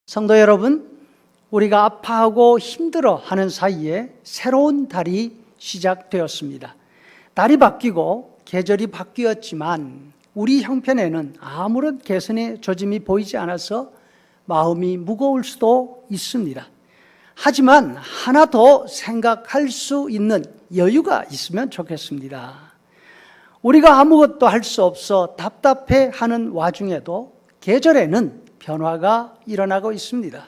성도 여러분, 우리가 아파하고 힘들어 하는 사이에 새로운 달이 시작되었습니다. 달이 바뀌고 계절이 바뀌었지만 우리 형편에는 아무런 개선의 조짐이 보이지 않아서 마음이 무거울 수도 있습니다. 하지만 하나 더 생각할 수 있는 여유가 있으면 좋겠습니다. 우리가 아무것도 할 수 없어 답답해하는 와중에도 계절에는 변화가 일어나고 있습니다.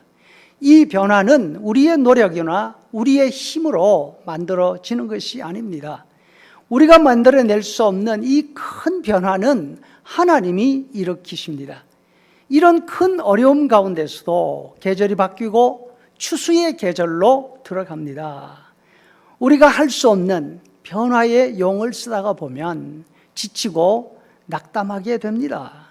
이 변화는 우리의 노력이나 우리의 힘으로 만들어지는 것이 아닙니다. 우리가 만들어낼 수 없는 이 큰 변화는 하나님이 일으키십니다. 이런 큰 어려움 가운데서도 계절이 바뀌고 추수의 계절로 들어갑니다. 우리가 할 수 없는 변화의 용을 쓰다가 보면 지치고 낙담하게 됩니다.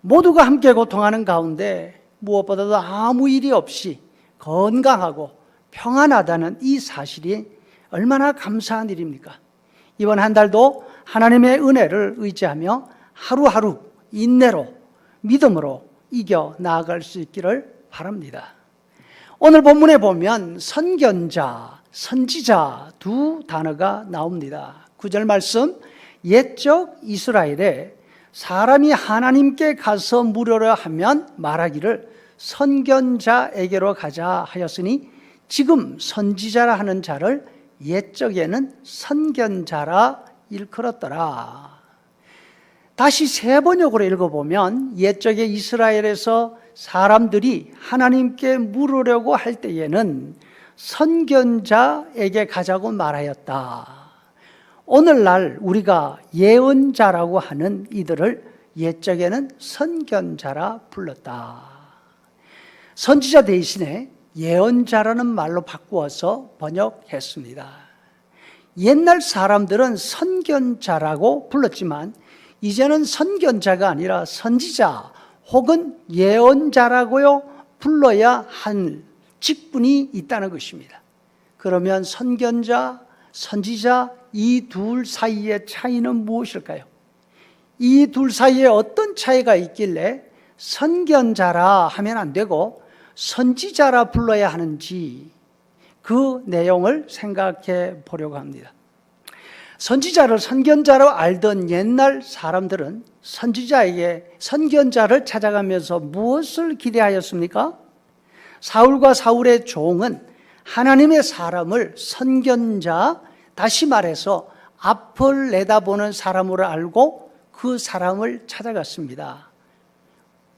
모두가 함께 고통하는 가운데 무엇보다도 아무 일이 없이 건강하고 평안하다는 이 사실이 얼마나 감사한 일입니까? 이번 한 달도 하나님의 은혜를 의지하며 하루하루 인내로 믿음으로 이겨 나아갈 수 있기를 바랍니다. 오늘 본문에 보면 선견자, 선지자 두 단어가 나옵니다. 9절 말씀, 옛적 이스라엘에 사람이 하나님께 가서 물으려 하면 말하기를 선견자에게로 가자 하였으니 지금 선지자라 하는 자를 옛적에는 선견자라 일컬었더라. 다시 세 번역으로 읽어보면 옛적에 이스라엘에서 사람들이 하나님께 물으려고 할 때에는 선견자에게 가자고 말하였다. 오늘날 우리가 예언자라고 하는 이들을 옛적에는 선견자라 불렀다. 선지자 대신에 예언자라는 말로 바꾸어서 번역했습니다. 옛날 사람들은 선견자라고 불렀지만 이제는 선견자가 아니라 선지자 혹은 예언자라고요 불러야 할 직분이 있다는 것입니다. 그러면 선견자, 선지자 이 둘 사이의 차이는 무엇일까요? 이 둘 사이에 어떤 차이가 있길래 선견자라 하면 안 되고 선지자라 불러야 하는지 그 내용을 생각해 보려고 합니다. 선지자를 선견자로 알던 옛날 사람들은 선견자를 찾아가면서 무엇을 기대하였습니까? 사울과 사울의 종은 하나님의 사람을 선견자, 다시 말해서 앞을 내다보는 사람으로 알고 그 사람을 찾아갔습니다.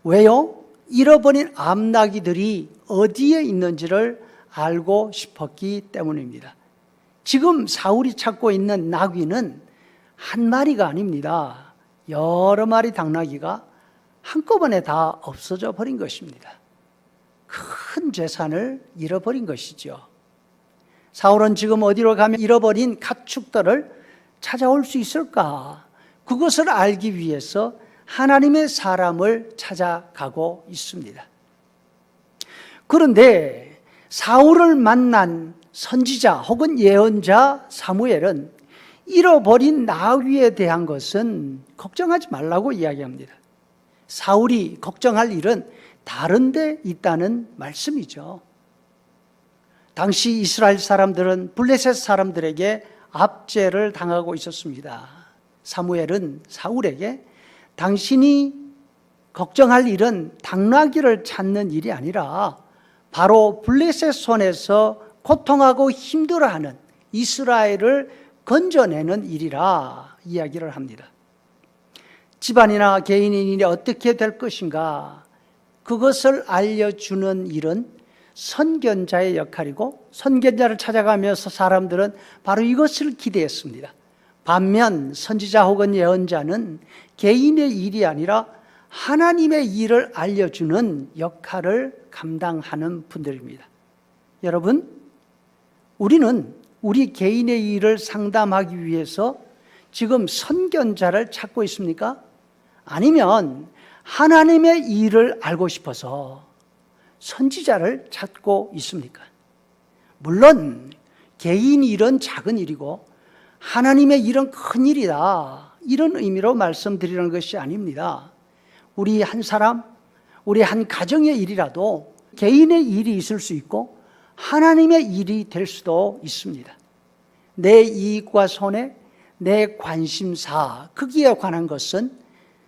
왜요? 잃어버린 암나귀들이 어디에 있는지를 알고 싶었기 때문입니다. 지금 사울이 찾고 있는 나귀는 한 마리가 아닙니다. 여러 마리 당나귀가 한꺼번에 다 없어져 버린 것입니다. 큰 재산을 잃어버린 것이죠. 사울은 지금 어디로 가면 잃어버린 가축들을 찾아올 수 있을까? 그것을 알기 위해서 하나님의 사람을 찾아가고 있습니다. 그런데 사울을 만난 선지자 혹은 예언자 사무엘은 잃어버린 나귀에 대한 것은 걱정하지 말라고 이야기합니다. 사울이 걱정할 일은 다른 데 있다는 말씀이죠. 당시 이스라엘 사람들은 블레셋 사람들에게 압제를 당하고 있었습니다. 사무엘은 사울에게 당신이 걱정할 일은 당나귀를 찾는 일이 아니라 바로 블레셋 손에서 고통하고 힘들어하는 이스라엘을 건져내는 일이라 이야기를 합니다. 집안이나 개인의 일이 어떻게 될 것인가 그것을 알려주는 일은 선견자의 역할이고 선견자를 찾아가면서 사람들은 바로 이것을 기대했습니다. 반면 선지자 혹은 예언자는 개인의 일이 아니라 하나님의 일을 알려주는 역할을 감당하는 분들입니다. 여러분, 우리는 우리 개인의 일을 상담하기 위해서 지금 선견자를 찾고 있습니까? 아니면 하나님의 일을 알고 싶어서 선지자를 찾고 있습니까? 물론 개인 일은 작은 일이고 하나님의 일은 큰 일이다, 이런 의미로 말씀드리는 것이 아닙니다. 우리 한 사람, 우리 한 가정의 일이라도 개인의 일이 있을 수 있고 하나님의 일이 될 수도 있습니다. 내 이익과 손해, 내 관심사, 거기에 관한 것은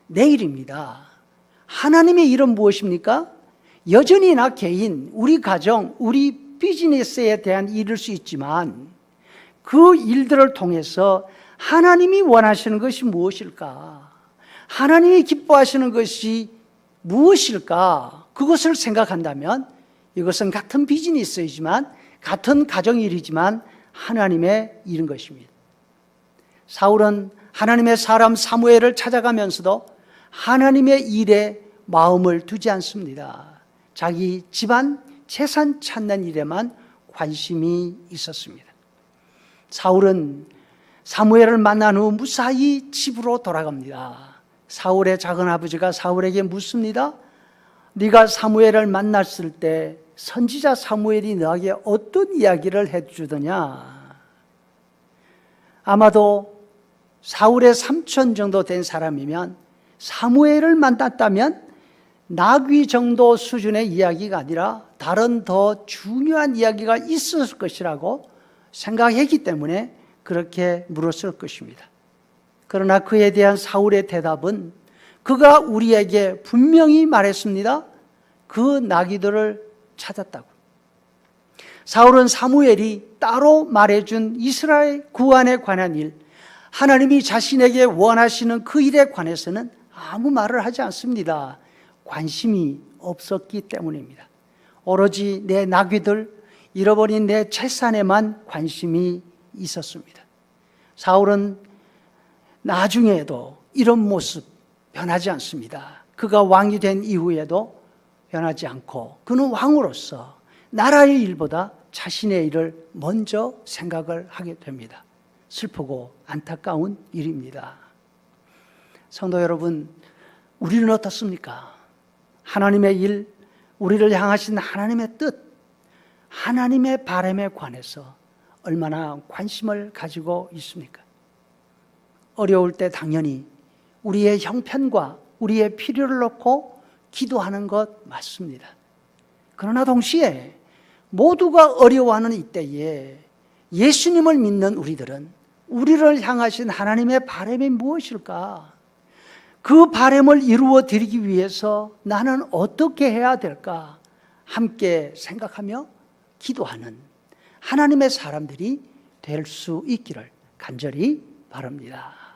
내 일입니다. 하나님의 일은 무엇입니까? 여전히 나 개인, 우리 가정, 우리 비즈니스에 대한 일일 수 있지만 그 일들을 통해서 하나님이 원하시는 것이 무엇일까? 하나님이 기뻐하시는 것이 무엇일까? 그것을 생각한다면 이것은 같은 비즈니스이지만 같은 가정일이지만 하나님의 일인 것입니다. 사울은 하나님의 사람 사무엘을 찾아가면서도 하나님의 일에 마음을 두지 않습니다. 자기 집안 재산 찾는 일에만 관심이 있었습니다. 사울은 사무엘을 만난 후 무사히 집으로 돌아갑니다. 사울의 작은아버지가 사울에게 묻습니다. 네가 사무엘을 만났을 때 선지자 사무엘이 너에게 어떤 이야기를 해주더냐? 아마도 사울의 삼촌 정도 된 사람이면 사무엘을 만났다면 나귀 정도 수준의 이야기가 아니라 다른 더 중요한 이야기가 있었을 것이라고 생각했기 때문에 그렇게 물었을 것입니다. 그러나 그에 대한 사울의 대답은 그가 우리에게 분명히 말했습니다. 그 나귀들을 찾았다고. 사울은 사무엘이 따로 말해준 이스라엘 구원에 관한 일, 하나님이 자신에게 원하시는 그 일에 관해서는 아무 말을 하지 않습니다. 관심이 없었기 때문입니다. 오로지 내 나귀들, 잃어버린 내 재산에만 관심이 있었습니다. 사울은 나중에도 이런 모습 변하지 않습니다. 그가 왕이 된 이후에도 변하지 않고 그는 왕으로서 나라의 일보다 자신의 일을 먼저 생각을 하게 됩니다. 슬프고 안타까운 일입니다. 성도 여러분, 우리는 어떻습니까? 하나님의 일, 우리를 향하신 하나님의 뜻, 하나님의 바람에 관해서 얼마나 관심을 가지고 있습니까? 어려울 때 당연히 우리의 형편과 우리의 필요를 놓고 기도하는 것 맞습니다. 그러나 동시에 모두가 어려워하는 이때에 예수님을 믿는 우리들은 우리를 향하신 하나님의 바람이 무엇일까? 그 바람을 이루어 드리기 위해서 나는 어떻게 해야 될까? 함께 생각하며 기도하는 하나님의 사람들이 될 수 있기를 간절히 바랍니다.